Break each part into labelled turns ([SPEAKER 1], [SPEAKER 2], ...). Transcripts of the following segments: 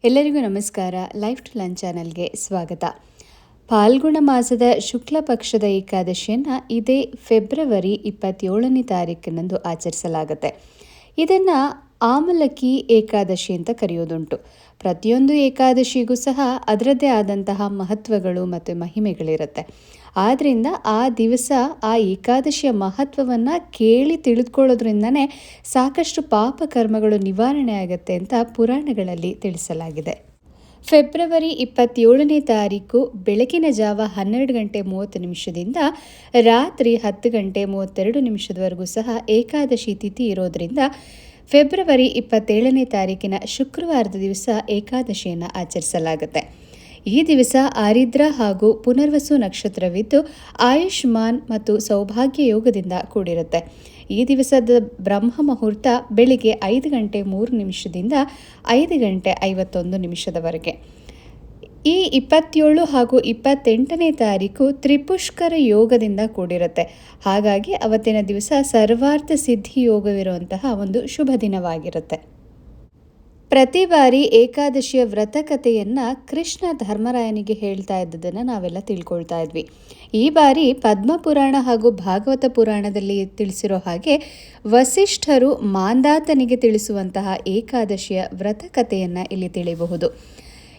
[SPEAKER 1] ಎಲ್ಲರಿಗೂ ನಮಸ್ಕಾರ. Life to learn ಚಾನಲ್ಗೆ ಸ್ವಾಗತ. ಫಾಲ್ಗುಣ ಮಾಸದ ಶುಕ್ಲ ಪಕ್ಷದ ಏಕಾದಶಿಯನ್ನು ಇದೇ ಫೆಬ್ರವರಿ 27ನೇ ತಾರೀಕಿನಂದು ಆಚರಿಸಲಾಗುತ್ತೆ. ಇದನ್ನು ಆಮಲಕ್ಕಿ ಏಕಾದಶಿ ಅಂತ ಕರೆಯೋದುಂಟು. ಪ್ರತಿಯೊಂದು ಏಕಾದಶಿಗೂ ಸಹ ಅದರದ್ದೇ ಆದಂತಹ ಮಹತ್ವಗಳು ಮತ್ತು ಮಹಿಮೆಗಳಿರುತ್ತೆ. ಆದ್ದರಿಂದ ಆ ದಿವಸ ಆ ಏಕಾದಶಿಯ ಮಹತ್ವವನ್ನು ಕೇಳಿ ತಿಳಿದುಕೊಳ್ಳೋದ್ರಿಂದನೇ ಸಾಕಷ್ಟು ಪಾಪಕರ್ಮಗಳು ನಿವಾರಣೆ ಆಗುತ್ತೆ ಅಂತ ಪುರಾಣಗಳಲ್ಲಿ ತಿಳಿಸಲಾಗಿದೆ. ಫೆಬ್ರವರಿ 27ನೇ ತಾರೀಕು ಬೆಳಗಿನ ಜಾವ 12:30 ರಾತ್ರಿ 10:32 ಸಹ ಏಕಾದಶಿ ತಿಥಿ ಇರೋದರಿಂದ ಫೆಬ್ರವರಿ 27ನೇ ತಾರೀಕಿನ ಶುಕ್ರವಾರದ ದಿವಸ ಏಕಾದಶಿಯನ್ನು ಆಚರಿಸಲಾಗುತ್ತೆ. ಈ ದಿವಸ ಆರಿದ್ರ ಹಾಗೂ ಪುನರ್ವಸು ನಕ್ಷತ್ರವಿದ್ದು ಆಯುಷ್ಮಾನ್ ಮತ್ತು ಸೌಭಾಗ್ಯ ಯೋಗದಿಂದ ಕೂಡಿರುತ್ತೆ. ಈ ದಿವಸದ ಬ್ರಹ್ಮ ಮುಹೂರ್ತ ಬೆಳಿಗ್ಗೆ 5:03 5:51 ಈ 27 ಹಾಗೂ 28ನೇ ತಾರೀಕು ತ್ರಿಪುಷ್ಕರ ಯೋಗದಿಂದ ಕೂಡಿರುತ್ತೆ. ಹಾಗಾಗಿ ಅವತ್ತಿನ ದಿವಸ ಸರ್ವಾರ್ಥ ಸಿದ್ಧಿ ಯೋಗವಿರುವಂತಹ ಒಂದು ಶುಭ ದಿನವಾಗಿರುತ್ತೆ. ಪ್ರತಿ ಬಾರಿ ಏಕಾದಶಿಯ ವ್ರತಕಥೆಯನ್ನು ಕೃಷ್ಣ ಧರ್ಮರಾಯನಿಗೆ ಹೇಳ್ತಾ ಇದ್ದದನ್ನು ನಾವೆಲ್ಲ ತಿಳ್ಕೊಳ್ತಾ ಇದ್ವಿ. ಈ ಬಾರಿ ಪದ್ಮಪುರಾಣ ಹಾಗೂ ಭಾಗವತ ಪುರಾಣದಲ್ಲಿ ತಿಳಿಸಿರೋ ಹಾಗೆ ವಸಿಷ್ಠರು ಮಾಂಧಾತನಿಗೆ ತಿಳಿಸುವಂತಹ ಏಕಾದಶಿಯ ವ್ರತಕಥೆಯನ್ನು ಇಲ್ಲಿ ತಿಳಿಯಬಹುದು.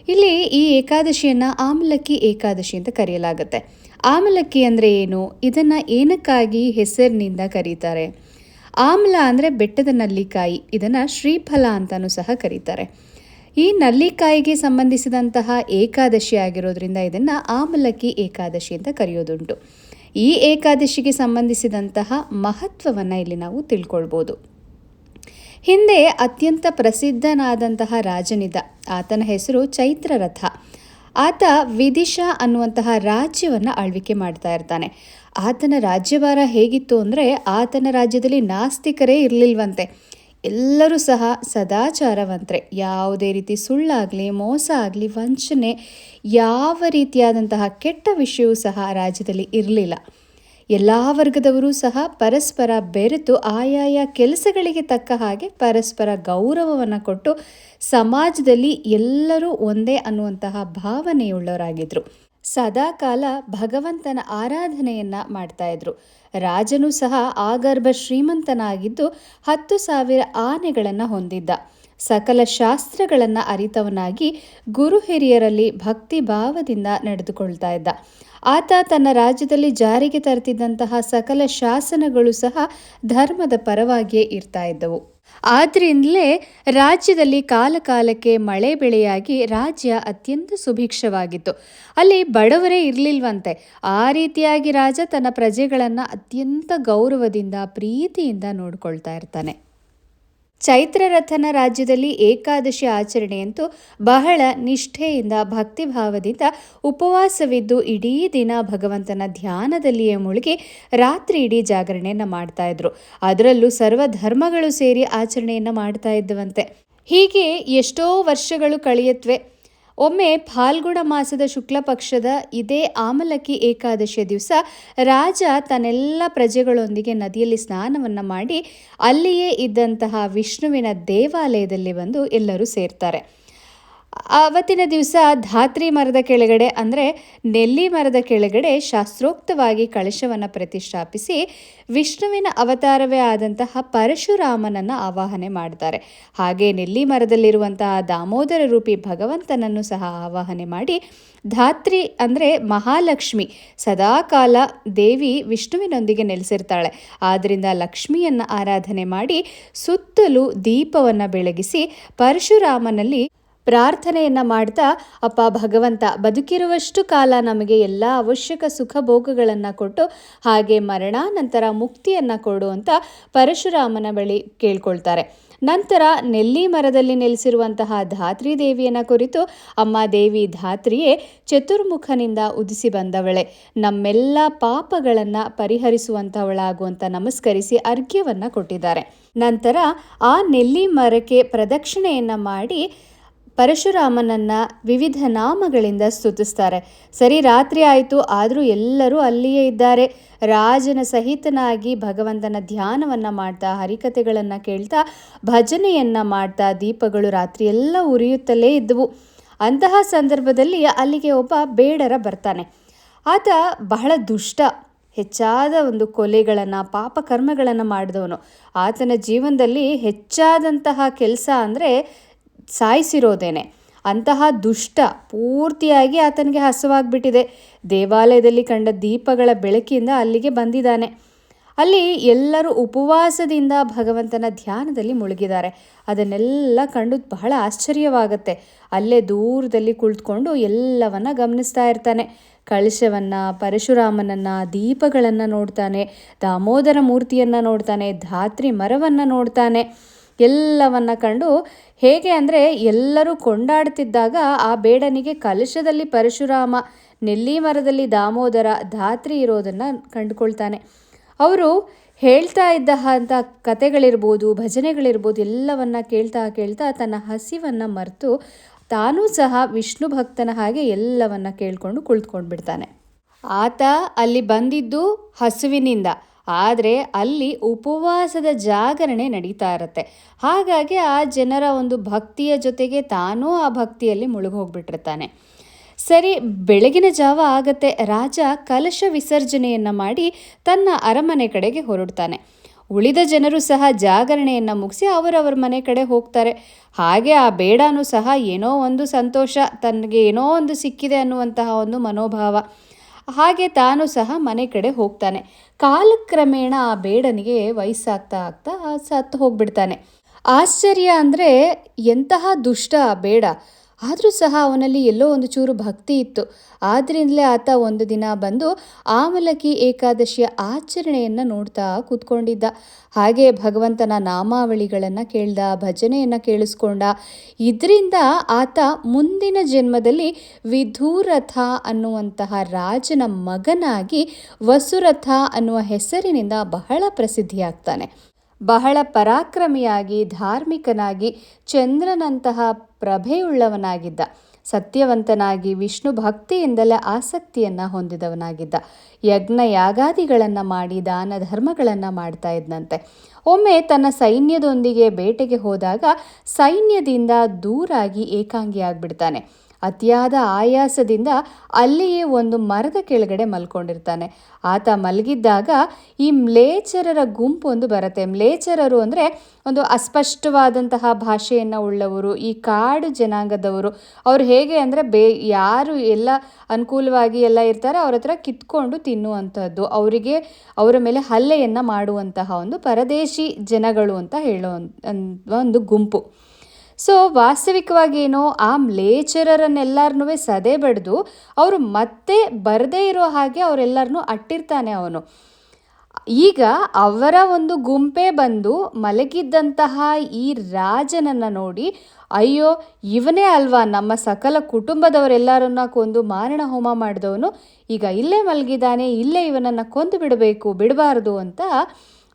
[SPEAKER 1] ಇಲ್ಲಿ ಈ ಏಕಾದಶಿಯನ್ನು ಆಮಲಕ್ಕಿ ಏಕಾದಶಿ ಅಂತ ಕರೆಯಲಾಗುತ್ತೆ. ಆಮಲಕ್ಕಿ ಅಂದರೆ ಏನು? ಇದನ್ನು ಏನಕ್ಕಾಗಿ ಹೆಸರಿನಿಂದ ಕರೀತಾರೆ? ಆಮ್ಲ ಅಂದರೆ ಬೆಟ್ಟದ ನಲ್ಲಿಕಾಯಿ, ಇದನ್ನು ಶ್ರೀಫಲ ಅಂತಲೂ ಸಹ ಕರೀತಾರೆ. ಈ ನಲ್ಲಿಕಾಯಿಗೆ ಸಂಬಂಧಿಸಿದಂತಹ ಏಕಾದಶಿ ಆಗಿರೋದ್ರಿಂದ ಇದನ್ನು ಆಮಲಕ್ಕಿ ಏಕಾದಶಿ ಅಂತ ಕರೆಯೋದುಂಟು. ಈ ಏಕಾದಶಿಗೆ ಸಂಬಂಧಿಸಿದಂತಹ ಮಹತ್ವವನ್ನು ಇಲ್ಲಿ ನಾವು ತಿಳ್ಕೊಳ್ಬೋದು. ಹಿಂದೆ ಅತ್ಯಂತ ಪ್ರಸಿದ್ಧನಾದಂತಹ ರಾಜನಿದ್ದ. ಆತನ ಹೆಸರು ಚೈತ್ರರಥ. ಆತ ವಿದಿಶಾ ಅನ್ನುವಂತಹ ರಾಜ್ಯವನ್ನು ಆಳ್ವಿಕೆ ಮಾಡ್ತಾ ಇರ್ತಾನೆ. ಆತನ ರಾಜ್ಯಭಾರ ಹೇಗಿತ್ತು ಅಂದರೆ ಆತನ ರಾಜ್ಯದಲ್ಲಿ ನಾಸ್ತಿಕರೇ ಇರಲಿಲ್ವಂತೆ. ಎಲ್ಲರೂ ಸಹ ಸದಾಚಾರವಂತರೆ. ಯಾವುದೇ ರೀತಿ ಸುಳ್ಳಾಗಲಿ, ಮೋಸ ಆಗಲಿ, ವಂಚನೆ, ಯಾವ ರೀತಿಯಾದಂತಹ ಕೆಟ್ಟ ವಿಷಯವೂ ಸಹ ರಾಜ್ಯದಲ್ಲಿ ಇರಲಿಲ್ಲ. ಎಲ್ಲ ವರ್ಗದವರು ಸಹ ಪರಸ್ಪರ ಬೆರೆತು ಆಯಾಯ ಕೆಲಸಗಳಿಗೆ ತಕ್ಕ ಹಾಗೆ ಪರಸ್ಪರ ಗೌರವವನ್ನು ಕೊಟ್ಟು ಸಮಾಜದಲ್ಲಿ ಎಲ್ಲರೂ ಒಂದೇ ಅನ್ನುವಂತಹ ಭಾವನೆಯುಳ್ಳವರಾಗಿದ್ದರು. ಸದಾಕಾಲ ಭಗವಂತನ ಆರಾಧನೆಯನ್ನು ಮಾಡ್ತಾ ಇದ್ರು. ರಾಜನು ಸಹ ಆಗರ್ಭ ಶ್ರೀಮಂತನಾಗಿದ್ದು 10,000 ಆನೆಗಳನ್ನು ಹೊಂದಿದ್ದ. ಸಕಲ ಶಾಸ್ತ್ರಗಳನ್ನು ಅರಿತವನಾಗಿ ಗುರು ಹಿರಿಯರಲ್ಲಿ ಭಕ್ತಿ ಭಾವದಿಂದ ನಡೆದುಕೊಳ್ತಾ ಇದ್ದ. ಆತ ತನ್ನ ರಾಜ್ಯದಲ್ಲಿ ಜಾರಿಗೆ ತರ್ತಿದ್ದಂತಹ ಸಕಲ ಶಾಸನಗಳು ಸಹ ಧರ್ಮದ ಪರವಾಗಿಯೇ ಇರ್ತಾ ಇದ್ದವು. ಆದ್ದರಿಂದಲೇ ರಾಜ್ಯದಲ್ಲಿ ಕಾಲಕಾಲಕ್ಕೆ ಮಳೆ ಬೆಳೆಯಾಗಿ ರಾಜ್ಯ ಅತ್ಯಂತ ಸುಭಿಕ್ಷವಾಗಿತ್ತು. ಅಲ್ಲಿ ಬಡವರೇ ಇರಲಿಲ್ವಂತೆ. ಆ ರೀತಿಯಾಗಿ ರಾಜ ತನ್ನ ಪ್ರಜೆಗಳನ್ನು ಅತ್ಯಂತ ಗೌರವದಿಂದ ಪ್ರೀತಿಯಿಂದ ನೋಡ್ಕೊಳ್ತಾ ಇರ್ತಾನೆ. ಚೈತ್ರರಥನ ರಾಜ್ಯದಲ್ಲಿ ಏಕಾದಶಿ ಆಚರಣೆಯಂತೂ ಬಹಳ ನಿಷ್ಠೆಯಿಂದ ಭಕ್ತಿಭಾವದಿಂದ ಉಪವಾಸವಿದ್ದು ಇಡೀ ದಿನ ಭಗವಂತನ ಧ್ಯಾನದಲ್ಲಿಯೇ ಮುಳುಗಿ ರಾತ್ರಿ ಇಡೀ ಜಾಗರಣೆಯನ್ನು ಮಾಡ್ತಾ ಇದ್ರು. ಅದರಲ್ಲೂ ಸರ್ವಧರ್ಮಗಳು ಸೇರಿ ಆಚರಣೆಯನ್ನು ಮಾಡ್ತಾ ಇದ್ದವಂತೆ. ಹೀಗೆ ಎಷ್ಟೋ ವರ್ಷಗಳು ಕಳೆಯತ್ವೆ. ಒಮ್ಮೆ ಫಾಲ್ಗುಣ ಮಾಸದ ಶುಕ್ಲ ಪಕ್ಷದ ಇದೇ ಆಮಲಕ್ಕಿ ಏಕಾದಶಿಯ ದಿವಸ ರಾಜ ತನ್ನೆಲ್ಲ ಪ್ರಜೆಗಳೊಂದಿಗೆ ನದಿಯಲ್ಲಿ ಸ್ನಾನವನ್ನು ಮಾಡಿ ಅಲ್ಲಿಯೇ ಇದ್ದಂತಹ ವಿಷ್ಣುವಿನ ದೇವಾಲಯದಲ್ಲಿ ಬಂದು ಎಲ್ಲರೂ ಸೇರ್ತಾರೆ. ಆವತ್ತಿನ ದಿವಸ ಧಾತ್ರಿ ಮರದ ಕೆಳಗಡೆ ಅಂದರೆ ನೆಲ್ಲಿ ಮರದ ಕೆಳಗಡೆ ಶಾಸ್ತ್ರೋಕ್ತವಾಗಿ ಕಳಶವನ್ನು ಪ್ರತಿಷ್ಠಾಪಿಸಿ ವಿಷ್ಣುವಿನ ಅವತಾರವೇ ಆದಂತಹ ಪರಶುರಾಮನನ್ನು ಆವಾಹನೆ ಮಾಡ್ತಾರೆ. ಹಾಗೆ ನೆಲ್ಲಿ ಮರದಲ್ಲಿರುವಂತಹ ದಾಮೋದರ ರೂಪಿ ಭಗವಂತನನ್ನು ಸಹ ಆವಾಹನೆ ಮಾಡಿ ಧಾತ್ರಿ ಅಂದರೆ ಮಹಾಲಕ್ಷ್ಮಿ ಸದಾಕಾಲ ದೇವಿ ವಿಷ್ಣುವಿನೊಂದಿಗೆ ನೆಲೆಸಿರ್ತಾಳೆ. ಆದ್ದರಿಂದ ಲಕ್ಷ್ಮಿಯನ್ನು ಆರಾಧನೆ ಮಾಡಿ ಸುತ್ತಲೂ ದೀಪವನ್ನು ಬೆಳಗಿಸಿ ಪರಶುರಾಮನಲ್ಲಿ ಪ್ರಾರ್ಥನೆಯನ್ನು ಮಾಡ್ತಾ, ಅಪ್ಪ ಭಗವಂತ, ಬದುಕಿರುವಷ್ಟು ಕಾಲ ನಮಗೆ ಎಲ್ಲ ಅವಶ್ಯಕ ಸುಖ ಭೋಗಗಳನ್ನು ಕೊಟ್ಟು ಹಾಗೆ ಮರಣಾನಂತರ ಮುಕ್ತಿಯನ್ನು ಕೊಡು ಅಂತ ಪರಶುರಾಮನ ಬಳಿ ಕೇಳ್ಕೊಳ್ತಾರೆ. ನಂತರ ನೆಲ್ಲಿ ಮರದಲ್ಲಿ ನೆಲೆಸಿರುವಂತಹ ಧಾತ್ರಿ ದೇವಿಯನ್ನು ಕುರಿತು, ಅಮ್ಮ ದೇವಿ ಧಾತ್ರಿಯೇ ಚತುರ್ಮುಖನಿಂದ ಉದಿಸಿ ಬಂದವಳೆ, ನಮ್ಮೆಲ್ಲ ಪಾಪಗಳನ್ನು ಪರಿಹರಿಸುವಂಥವಳಾಗುವಂತ ನಮಸ್ಕರಿಸಿ ಅರ್ಘ್ಯವನ್ನು ಕೊಟ್ಟಿದ್ದಾರೆ. ನಂತರ ಆ ನೆಲ್ಲಿ ಮರಕ್ಕೆ ಪ್ರದಕ್ಷಿಣೆಯನ್ನು ಮಾಡಿ ಪರಶುರಾಮನನ್ನು ವಿವಿಧ ನಾಮಗಳಿಂದ ಸ್ತುತಿಸ್ತಾರೆ. ಸರಿ, ರಾತ್ರಿ ಆಯಿತು, ಆದರೂ ಎಲ್ಲರೂ ಅಲ್ಲಿಯೇ ಇದ್ದಾರೆ. ರಾಜನ ಸಹಿತನಾಗಿ ಭಗವಂತನ ಧ್ಯಾನವನ್ನು ಮಾಡ್ತಾ, ಹರಿಕಥೆಗಳನ್ನು ಕೇಳ್ತಾ, ಭಜನೆಯನ್ನು ಮಾಡ್ತಾ ದೀಪಗಳು ರಾತ್ರಿಯೆಲ್ಲ ಉರಿಯುತ್ತಲೇ ಇದ್ದವು. ಅಂತಹ ಸಂದರ್ಭದಲ್ಲಿ ಅಲ್ಲಿಗೆ ಒಬ್ಬ ಬೇಡರ ಬರ್ತಾನೆ. ಆತ ಬಹಳ ದುಷ್ಟ, ಹೆಚ್ಚಾದ ಒಂದು ಕೊಲೆಗಳನ್ನು, ಪಾಪಕರ್ಮಗಳನ್ನು ಮಾಡಿದವನು. ಆತನ ಜೀವನದಲ್ಲಿ ಹೆಚ್ಚಾದಂತಹ ಕೆಲಸ ಅಂದರೆ ಸಾಯಿಸಿರೋದೇನೆ. ಅಂತಹ ದುಷ್ಟ ಪೂರ್ತಿಯಾಗಿ ಆತನಿಗೆ ಹಸುವಾಗಿಬಿಟ್ಟಿದೆ. ದೇವಾಲಯದಲ್ಲಿ ಕಂಡ ದೀಪಗಳ ಬೆಳಕಿಂದ ಅಲ್ಲಿಗೆ ಬಂದಿದ್ದಾನೆ. ಅಲ್ಲಿ ಎಲ್ಲರೂ ಉಪವಾಸದಿಂದ ಭಗವಂತನ ಧ್ಯಾನದಲ್ಲಿ ಮುಳುಗಿದ್ದಾರೆ. ಅದನ್ನೆಲ್ಲ ಕಂಡು ಬಹಳ ಆಶ್ಚರ್ಯವಾಗುತ್ತೆ. ಅಲ್ಲೇ ದೂರದಲ್ಲಿ ಕುಳಿತುಕೊಂಡು ಎಲ್ಲವನ್ನ ಗಮನಿಸ್ತಾ ಇರ್ತಾನೆ. ಕಳಶವನ್ನು, ಪರಶುರಾಮನನ್ನು, ದೀಪಗಳನ್ನು ನೋಡ್ತಾನೆ, ದಾಮೋದರ ಮೂರ್ತಿಯನ್ನು ನೋಡ್ತಾನೆ, ಧಾತ್ರಿ ಮರವನ್ನು ನೋಡ್ತಾನೆ. ಎಲ್ಲವನ್ನ ಕಂಡು ಹೇಗೆ ಅಂದರೆ ಎಲ್ಲರೂ ಕೊಂಡಾಡ್ತಿದ್ದಾಗ ಆ ಬೇಡನಿಗೆ ಕಲಶದಲ್ಲಿ ಪರಶುರಾಮ, ನೆಲ್ಲಿ ಮರದಲ್ಲಿ ದಾಮೋದರ, ಧಾತ್ರಿ ಇರೋದನ್ನು ಕಂಡುಕೊಳ್ತಾನೆ. ಅವರು ಹೇಳ್ತಾ ಇದ್ದಂಥ ಕತೆಗಳಿರ್ಬೋದು, ಭಜನೆಗಳಿರ್ಬೋದು, ಎಲ್ಲವನ್ನ ಕೇಳ್ತಾ ಕೇಳ್ತಾ ತನ್ನ ಹಸಿವನ್ನು ಮರೆತು ತಾನೂ ಸಹ ವಿಷ್ಣು ಭಕ್ತನ ಹಾಗೆ ಎಲ್ಲವನ್ನ ಕೇಳ್ಕೊಂಡು ಕುಳಿತುಕೊಂಡು ಬಿಡ್ತಾನೆ. ಆತ ಅಲ್ಲಿ ಬಂದಿದ್ದು ಹಸುವಿನಿಂದ, ಆದರೆ ಅಲ್ಲಿ ಉಪವಾಸದ ಜಾಗರಣೆ ನಡೀತಾ ಇರುತ್ತೆ. ಹಾಗಾಗಿ ಆ ಜನರ ಒಂದು ಭಕ್ತಿಯ ಜೊತೆಗೆ ತಾನೂ ಆ ಭಕ್ತಿಯಲ್ಲಿ ಮುಳುಗೋಗ್ಬಿಟ್ಟಿರ್ತಾನೆ. ಸರಿ, ಬೆಳಗಿನ ಜಾವ ಆಗತ್ತೆ. ರಾಜ ಕಲಶ ವಿಸರ್ಜನೆಯನ್ನು ಮಾಡಿ ತನ್ನ ಅರಮನೆ ಕಡೆಗೆ ಹೊರಡ್ತಾನೆ. ಉಳಿದ ಜನರು ಸಹ ಜಾಗರಣೆಯನ್ನು ಮುಗಿಸಿ ಅವರವರ ಮನೆ ಕಡೆ ಹೋಗ್ತಾರೆ. ಹಾಗೆ ಆ ಬೇಡನೂ ಸಹ ಏನೋ ಒಂದು ಸಂತೋಷ, ತನಗೆ ಏನೋ ಒಂದು ಸಿಕ್ಕಿದೆ ಅನ್ನುವಂತಹ ಒಂದು ಮನೋಭಾವ. ಹಾಗೆ ತಾನು ಸಹ ಮನೆ ಕಡೆ ಹೋಗ್ತಾನೆ. ಕಾಲಕ್ರಮೇಣ ಆ ಬೇಡನಿಗೆ ವಯಸ್ಸಾಗ್ತಾ ಆಗ್ತಾ ಸತ್ತು ಹೋಗ್ಬಿಡ್ತಾನೆ. ಆಶ್ಚರ್ಯ ಅಂದರೆ ಎಂತಹ ದುಷ್ಟ ಆ ಬೇಡ, ಆದರೂ ಸಹ ಅವನಲ್ಲಿ ಎಲ್ಲೋ ಒಂದು ಚೂರು ಭಕ್ತಿ ಇತ್ತು. ಆದ್ದರಿಂದಲೇ ಆತ ಒಂದು ದಿನ ಬಂದು ಆಮಲಕಿ ಏಕಾದಶಿಯ ಆಚರಣೆಯನ್ನು ನೋಡ್ತಾ ಕೂತ್ಕೊಂಡಿದ್ದ. ಹಾಗೆ ಭಗವಂತನ ನಾಮಾವಳಿಗಳನ್ನು ಕೇಳ್ದ, ಭಜನೆಯನ್ನು ಕೇಳಿಸ್ಕೊಂಡ. ಇದರಿಂದ ಆತ ಮುಂದಿನ ಜನ್ಮದಲ್ಲಿ ವಿಧುರಥ ಅನ್ನುವಂತಹ ರಾಜನ ಮಗನಾಗಿ ವಸುರಥ ಅನ್ನುವ ಹೆಸರಿನಿಂದ ಬಹಳ ಪ್ರಸಿದ್ಧಿಯಾಗ್ತಾನೆ. ಬಹಳ ಪರಾಕ್ರಮಿಯಾಗಿ, ಧಾರ್ಮಿಕನಾಗಿ, ಚಂದ್ರನಂತಹ ಪ್ರಭೆಯುಳ್ಳವನಾಗಿದ್ದ. ಸತ್ಯವಂತನಾಗಿ, ವಿಷ್ಣು ಭಕ್ತಿಯಿಂದಲೇ ಆಸಕ್ತಿಯನ್ನು ಹೊಂದಿದವನಾಗಿದ್ದ. ಯಜ್ಞ ಯಾಗಾದಿಗಳನ್ನು ಮಾಡಿ ದಾನ ಧರ್ಮಗಳನ್ನು ಮಾಡ್ತಾ ಇದ್ದಂತೆ. ಒಮ್ಮೆ ತನ್ನ ಸೈನ್ಯದೊಂದಿಗೆ ಬೇಟೆಗೆ ಹೋದಾಗ ಸೈನ್ಯದಿಂದ ದೂರಾಗಿ ಏಕಾಂಗಿಯಾಗ್ಬಿಡ್ತಾನೆ. ಅತಿಯಾದ ಆಯಾಸದಿಂದ ಅಲ್ಲಿಯೇ ಒಂದು ಮರದ ಕೆಳಗಡೆ ಮಲ್ಕೊಂಡಿರ್ತಾನೆ. ಆತ ಮಲಗಿದ್ದಾಗ ಈ ಮ್ಲೇಚ್ಛರರ ಗುಂಪು ಒಂದು ಬರುತ್ತೆ. ಮ್ಲೇಚ್ಛರರು ಅಂದರೆ ಒಂದು ಅಸ್ಪಷ್ಟವಾದಂತಹ ಭಾಷೆಯನ್ನು ಉಳ್ಳವರು, ಈ ಕಾಡು ಜನಾಂಗದವರು. ಅವ್ರು ಹೇಗೆ ಅಂದರೆ ಯಾರು ಎಲ್ಲ ಅನುಕೂಲವಾಗಿ ಎಲ್ಲ ಇರ್ತಾರೆ ಅವ್ರ ಹತ್ರ ಕಿತ್ಕೊಂಡು ತಿನ್ನುವಂಥದ್ದು, ಅವರಿಗೆ ಅವರ ಮೇಲೆ ಹಲ್ಲೆಯನ್ನು ಮಾಡುವಂತಹ ಒಂದು ಪರದೇಶಿ ಜನಗಳು ಅಂತ ಹೇಳೋ ಒಂದು ಗುಂಪು. ಸೊ ವಾಸ್ತವಿಕವಾಗಿ ಏನೋ ಆ ಮ್ಲೇಚ್ಛರರನ್ನೆಲ್ಲರನ್ನೂ ಸದೆ ಬಡಿದು ಅವರು ಮತ್ತೆ ಬರದೇ ಇರೋ ಹಾಗೆ ಅವರೆಲ್ಲರನ್ನೂ ಅಟ್ಟಿರ್ತಾನೆ ಅವನು. ಈಗ ಅವರ ಒಂದು ಗುಂಪೇ ಬಂದು ಮಲಗಿದ್ದಂತಹ ಈ ರಾಜನನ್ನು ನೋಡಿ, ಅಯ್ಯೋ ಇವನೇ ಅಲ್ವಾ ನಮ್ಮ ಸಕಲ ಕುಟುಂಬದವರೆಲ್ಲರನ್ನ ಕೊಂದು ಮಾರಣ ಹೋಮ ಮಾಡಿದವನು, ಈಗ ಇಲ್ಲೇ ಮಲಗಿದ್ದಾನೆ, ಇಲ್ಲೇ ಇವನನ್ನು ಕೊಂದು ಬಿಡಬಾರದು ಅಂತ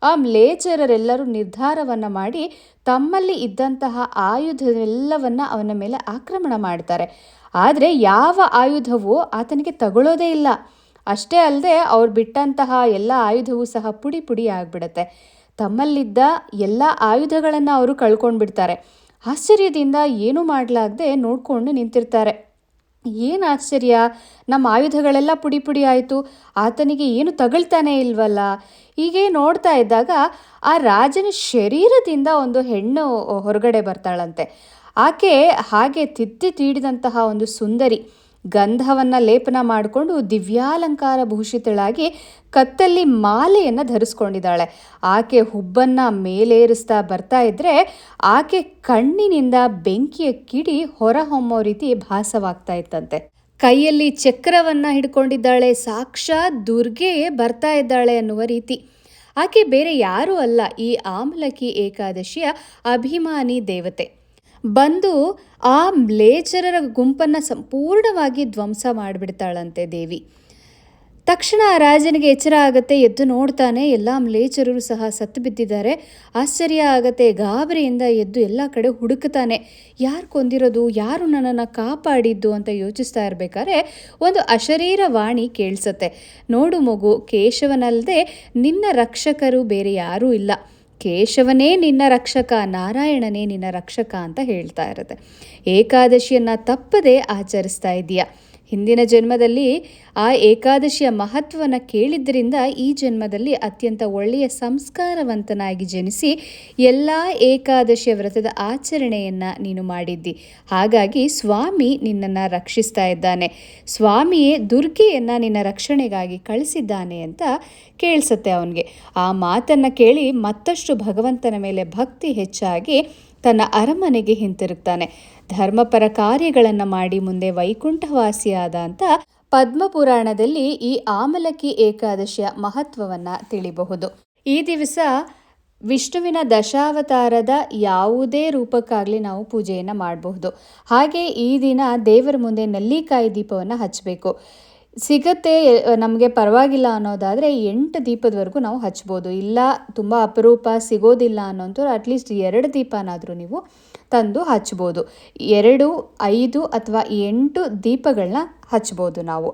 [SPEAKER 1] ಆ ಮ್ಲೇಚ್ಛರರೆಲ್ಲರೂ ನಿರ್ಧಾರವನ್ನು ಮಾಡಿ ತಮ್ಮಲ್ಲಿ ಇದ್ದಂತಹ ಆಯುಧವೆಲ್ಲವನ್ನು ಅವನ ಮೇಲೆ ಆಕ್ರಮಣ ಮಾಡ್ತಾರೆ. ಆದರೆ ಯಾವ ಆಯುಧವೂ ಆತನಿಗೆ ತಗೊಳ್ಳೋದೇ ಇಲ್ಲ. ಅಷ್ಟೇ ಅಲ್ಲದೆ ಅವ್ರು ಬಿಟ್ಟಂತಹ ಎಲ್ಲ ಆಯುಧವೂ ಸಹ ಪುಡಿ ಪುಡಿ ಆಗಿಬಿಡುತ್ತೆ. ತಮ್ಮಲ್ಲಿದ್ದ ಎಲ್ಲ ಆಯುಧಗಳನ್ನು ಅವರು ಕಳ್ಕೊಂಡ್ಬಿಡ್ತಾರೆ. ಆಶ್ಚರ್ಯದಿಂದ ಏನೂ ಮಾಡಲಾಗದೆ ನೋಡಿಕೊಂಡು ನಿಂತಿರ್ತಾರೆ. ಏನು ಆಶ್ಚರ್ಯ, ನಮ್ಮ ಆಯುಧಗಳೆಲ್ಲ ಪುಡಿ ಪುಡಿ ಆಯಿತು, ಆತನಿಗೆ ಏನು ತಗಳ್ತಾನೆ ಇಲ್ವಲ್ಲ. ಹೀಗೆ ನೋಡ್ತಾ ಇದ್ದಾಗ ಆ ರಾಜನ ಶರೀರದಿಂದ ಒಂದು ಹೆಣ್ಣು ಹೊರಗಡೆ ಬರ್ತಾಳಂತೆ. ಆಕೆ ಹಾಗೆ ತಿತ್ತಿ ತೀಡಿದಂತಹ ಒಂದು ಸುಂದರಿ. ಗಂಧವನ್ನು ಲೇಪನ ಮಾಡಿಕೊಂಡು ದಿವ್ಯಾಲಂಕಾರ ಭೂಷಿತಳಾಗಿ ಕತ್ತಲ್ಲಿ ಮಾಲೆಯನ್ನು ಧರಿಸ್ಕೊಂಡಿದ್ದಾಳೆ. ಆಕೆ ಹುಬ್ಬನ್ನು ಮೇಲೇರಿಸ್ತಾ ಬರ್ತಾ ಇದ್ದರೆ ಆಕೆ ಕಣ್ಣಿನಿಂದ ಬೆಂಕಿಯ ಕಿಡಿ ಹೊರಹೊಮ್ಮೋ ರೀತಿ ಭಾಸವಾಗ್ತಾ ಇತ್ತಂತೆ. ಕೈಯಲ್ಲಿ ಚಕ್ರವನ್ನು ಹಿಡ್ಕೊಂಡಿದ್ದಾಳೆ, ಸಾಕ್ಷಾತ್ ದುರ್ಗೆಯೇ ಬರ್ತಾ ಇದ್ದಾಳೆ ಅನ್ನುವ ರೀತಿ. ಆಕೆ ಬೇರೆ ಯಾರೂ ಅಲ್ಲ, ಈ ಆಮಲಕಿ ಏಕಾದಶಿಯ ಅಭಿಮಾನಿ ದೇವತೆ. ಬಂದು ಆ ಮ್ಲೇಚ್ಛರರ ಗುಂಪನ್ನು ಸಂಪೂರ್ಣವಾಗಿ ಧ್ವಂಸ ಮಾಡಿಬಿಡ್ತಾಳಂತೆ ದೇವಿ. ತಕ್ಷಣ ಆ ರಾಜನಿಗೆ ಎಚ್ಚರ ಆಗುತ್ತೆ. ಎದ್ದು ನೋಡ್ತಾನೆ, ಎಲ್ಲ ಮ್ಲೇಚ್ಛರರು ಸಹ ಸತ್ತು ಬಿದ್ದಿದ್ದಾರೆ. ಆಶ್ಚರ್ಯ ಆಗತ್ತೆ. ಗಾಬರಿಯಿಂದ ಎದ್ದು ಎಲ್ಲ ಕಡೆ ಹುಡುಕ್ತಾನೆ. ಯಾರು ಕೊಂದಿರೋದು, ಯಾರು ನನ್ನನ್ನು ಕಾಪಾಡಿದ್ದು ಅಂತ ಯೋಚಿಸ್ತಾ ಇರಬೇಕಾದ್ರೆ ಒಂದು ಅಶರೀರ ವಾಣಿ ಕೇಳಿಸತ್ತೆ. ನೋಡು ಮಗು, ಕೇಶವನಲ್ಲದೆ ನಿನ್ನ ರಕ್ಷಕರು ಬೇರೆ ಯಾರೂ ಇಲ್ಲ. ಕೇಶವನೇ ನಿನ್ನ ರಕ್ಷಕ, ನಾರಾಯಣನೇ ನಿನ್ನ ರಕ್ಷಕ ಅಂತ ಹೇಳ್ತಾ ಇರುತ್ತೆ. ಏಕಾದಶಿಯನ್ನು ತಪ್ಪದೆ ಆಚರಿಸ್ತಾ ಇದೆಯಾ? ಹಿಂದಿನ ಜನ್ಮದಲ್ಲಿ ಆ ಏಕಾದಶಿಯ ಮಹತ್ವವನ್ನು ಕೇಳಿದ್ದರಿಂದ ಈ ಜನ್ಮದಲ್ಲಿ ಅತ್ಯಂತ ಒಳ್ಳೆಯ ಸಂಸ್ಕಾರವಂತನಾಗಿ ಜನಿಸಿ ಎಲ್ಲ ಏಕಾದಶಿಯ ವ್ರತದ ಆಚರಣೆಯನ್ನು ನೀನು ಮಾಡಿದ್ದಿ. ಹಾಗಾಗಿ ಸ್ವಾಮಿ ನಿನ್ನನ್ನು ರಕ್ಷಿಸ್ತಾ ಇದ್ದಾನೆ. ಸ್ವಾಮಿಯೇ ದುರ್ಗೆಯನ್ನು ನಿನ್ನ ರಕ್ಷಣೆಗಾಗಿ ಕಳಿಸಿದ್ದಾನೆ ಅಂತ ಕೇಳಿಸುತ್ತೆ ಅವನಿಗೆ. ಆ ಮಾತನ್ನು ಕೇಳಿ ಮತ್ತಷ್ಟು ಭಗವಂತನ ಮೇಲೆ ಭಕ್ತಿ ಹೆಚ್ಚಾಗಿ ತನ್ನ ಅರಮನೆಗೆ ಹಿಂತಿರುಗ್ತಾನೆ. ಧರ್ಮಪರ ಕಾರ್ಯಗಳನ್ನು ಮಾಡಿ ಮುಂದೆ ವೈಕುಂಠವಾಸಿಯಾದ ಅಂತ ಪದ್ಮಪುರಾಣದಲ್ಲಿ ಈ ಆಮಲಕಿ ಏಕಾದಶಿಯ ಮಹತ್ವವನ್ನು ತಿಳಿಬಹುದು. ಈ ದಿವಸ ವಿಷ್ಣುವಿನ ದಶಾವತಾರದ ಯಾವುದೇ ರೂಪಕ್ಕಾಗಲಿ ನಾವು ಪೂಜೆಯನ್ನು ಮಾಡಬಹುದು. ಹಾಗೆ ಈ ದಿನ ದೇವರ ಮುಂದೆ ನೆಲ್ಲಿಕಾಯಿ ದೀಪವನ್ನು ಹಚ್ಚಬೇಕು. ಸಿಗತ್ತೆ ನಮಗೆ ಪರವಾಗಿಲ್ಲ ಅನ್ನೋದಾದರೆ 8 ದೀಪದವರೆಗೂ ನಾವು ಹಚ್ಬೋದು. ಇಲ್ಲ ತುಂಬ ಅಪರೂಪ ಸಿಗೋದಿಲ್ಲ ಅನ್ನೋಂಥವ್ರು ಅಟ್ಲೀಸ್ಟ್ 2 ದೀಪನಾದರೂ ನೀವು ತಂದು ಹಚ್ಬೋದು. 2, 5 ಅಥವಾ 8 ದೀಪಗಳನ್ನ ಹಚ್ಬೋದು ನಾವು.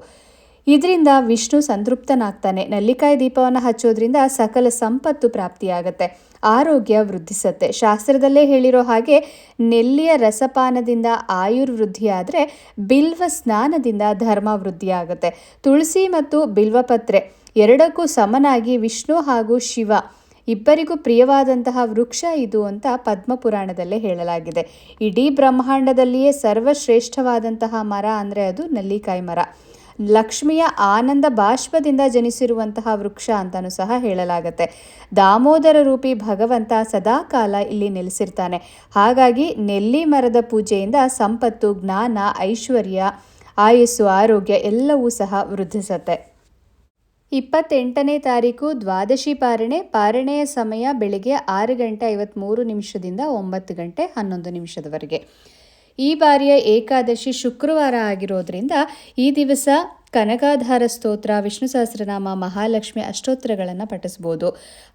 [SPEAKER 1] ಇದರಿಂದ ವಿಷ್ಣು ಸಂತೃಪ್ತನಾಗ್ತಾನೆ. ನೆಲ್ಲಿಕಾಯಿ ದೀಪವನ್ನು ಹಚ್ಚೋದ್ರಿಂದ ಸಕಲ ಸಂಪತ್ತು ಪ್ರಾಪ್ತಿಯಾಗತ್ತೆ, ಆರೋಗ್ಯ ವೃದ್ಧಿಸುತ್ತೆ. ಶಾಸ್ತ್ರದಲ್ಲೇ ಹೇಳಿರೋ ಹಾಗೆ ನೆಲ್ಲಿಯ ರಸಪಾನದಿಂದ ಆಯುರ್ವೃದ್ಧಿಯಾದರೆ ಬಿಲ್ವ ಸ್ನಾನದಿಂದ ಧರ್ಮ ವೃದ್ಧಿಯಾಗುತ್ತೆ. ತುಳಸಿ ಮತ್ತು ಬಿಲ್ವಪತ್ರೆ ಎರಡಕ್ಕೂ ಸಮನಾಗಿ ವಿಷ್ಣು ಹಾಗೂ ಶಿವ ಇಬ್ಬರಿಗೂ ಪ್ರಿಯವಾದಂತಹ ವೃಕ್ಷ ಇದು ಅಂತ ಪದ್ಮಪುರಾಣದಲ್ಲೇ ಹೇಳಲಾಗಿದೆ. ಇಡೀ ಬ್ರಹ್ಮಾಂಡದಲ್ಲಿಯೇ ಸರ್ವಶ್ರೇಷ್ಠವಾದಂತಹ ಮರ ಅಂದರೆ ಅದು ನೆಲ್ಲಿಕಾಯಿ ಮರ. ಲಕ್ಷ್ಮಿಯ ಆನಂದ ಬಾಷ್ಪದಿಂದ ಜನಿಸಿರುವಂತಹ ವೃಕ್ಷ ಅಂತಲೂ ಸಹ ಹೇಳಲಾಗತ್ತೆ. ದಾಮೋದರ ರೂಪಿ ಭಗವಂತ ಸದಾಕಾಲ ಇಲ್ಲಿ ನೆಲೆಸಿರ್ತಾನೆ. ಹಾಗಾಗಿ ನೆಲ್ಲಿ ಮರದ ಪೂಜೆಯಿಂದ ಸಂಪತ್ತು, ಜ್ಞಾನ, ಐಶ್ವರ್ಯ, ಆಯಸ್ಸು, ಆರೋಗ್ಯ ಎಲ್ಲವೂ ಸಹ ವೃದ್ಧಿಸುತ್ತೆ. 28ನೇ ತಾರೀಕು ದ್ವಾದಶಿ ಪಾರಣೆ. ಪಾರಣೆಯ ಸಮಯ ಬೆಳಿಗ್ಗೆ 6:53 9 ಗಂಟೆ 11 ನಿಮಿಷದವರೆಗೆ. ಈ ಬಾರಿಯ ಏಕಾದಶಿ ಶುಕ್ರವಾರ ಆಗಿರೋದ್ರಿಂದ ಈ ದಿವಸ ಕನಕಾಧಾರ ಸ್ತೋತ್ರ, ವಿಷ್ಣು ಸಹಸ್ರನಾಮ, ಮಹಾಲಕ್ಷ್ಮಿ ಅಷ್ಟೋತ್ತರಗಳನ್ನು ಪಠಿಸ್ಬೋದು.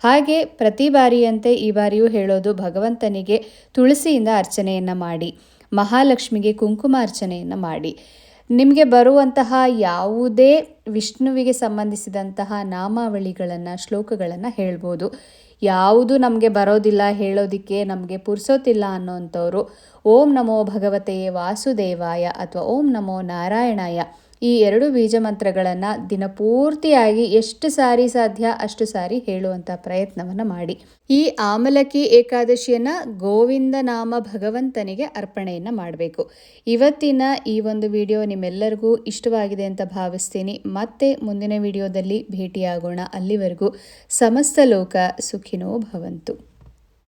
[SPEAKER 1] ಹಾಗೆ ಪ್ರತಿ ಬಾರಿಯಂತೆ ಈ ಬಾರಿಯೂ ಹೇಳೋದು, ಭಗವಂತನಿಗೆ ತುಳಸಿಯಿಂದ ಅರ್ಚನೆಯನ್ನು ಮಾಡಿ, ಮಹಾಲಕ್ಷ್ಮಿಗೆ ಕುಂಕುಮ ಅರ್ಚನೆಯನ್ನು ಮಾಡಿ. ನಿಮಗೆ ಬರುವಂತಹ ಯಾವುದೇ ವಿಷ್ಣುವಿಗೆ ಸಂಬಂಧಿಸಿದಂತಹ ನಾಮಾವಳಿಗಳನ್ನು, ಶ್ಲೋಕಗಳನ್ನು ಹೇಳ್ಬೋದು. ಯಾವುದು ನಮಗೆ ಬರೋದಿಲ್ಲ, ಹೇಳೋದಕ್ಕೆ ನಮಗೆ ಪುರ್ಸೋತಿಲ್ಲ ಅನ್ನೋಂಥವ್ರು ಓಂ ನಮೋ ಭಗವತೆ ವಾಸುದೇವಾಯ ಅಥವಾ ಓಂ ನಮೋ ನಾರಾಯಣಾಯ ಈ 2 ಬೀಜ ಮಂತ್ರಗಳನ್ನು ದಿನಪೂರ್ತಿಯಾಗಿ ಎಷ್ಟು ಸಾರಿ ಸಾಧ್ಯ ಅಷ್ಟು ಸಾರಿ ಹೇಳುವಂಥ ಪ್ರಯತ್ನವನ್ನು ಮಾಡಿ. ಈ ಆಮಲಕಿ ಏಕಾದಶಿಯನ್ನು ಗೋವಿಂದ ನಾಮ ಭಗವಂತನಿಗೆ ಅರ್ಪಣೆಯನ್ನು ಮಾಡಬೇಕು. ಇವತ್ತಿನ ಈ ಒಂದು ವಿಡಿಯೋ ನಿಮ್ಮೆಲ್ಲರಿಗೂ ಇಷ್ಟವಾಗಿದೆ ಅಂತ ಭಾವಿಸ್ತೀನಿ. ಮತ್ತೆ ಮುಂದಿನ ವಿಡಿಯೋದಲ್ಲಿ ಭೇಟಿಯಾಗೋಣ. ಅಲ್ಲಿವರೆಗೂ ಸಮಸ್ತ ಲೋಕ ಸುಖಿನೋ ಭವಂತು.